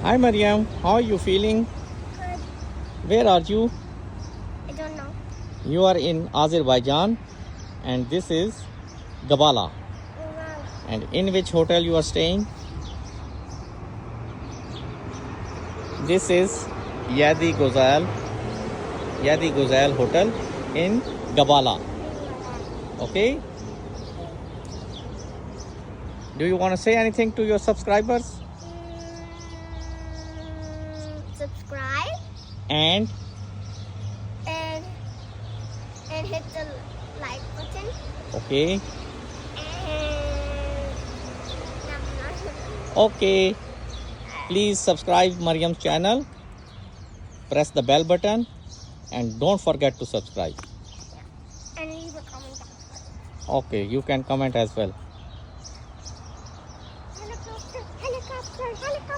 Hi Mariam, how are you feeling? Good. Where are you? I don't know. You are in Azerbaijan and this is Gabala. Wow. And in which hotel you are staying? This is Yeddi Gazel Hotel in Gabala. Okay? Do you want to say anything to your subscribers? Subscribe And and hit the like button. okay, And okay. Please subscribe Mariam's channel. Press the bell button and don't forget to subscribe. and leave a comment down. Okay, you can comment as well. Helicopter, helicopter, helicopter.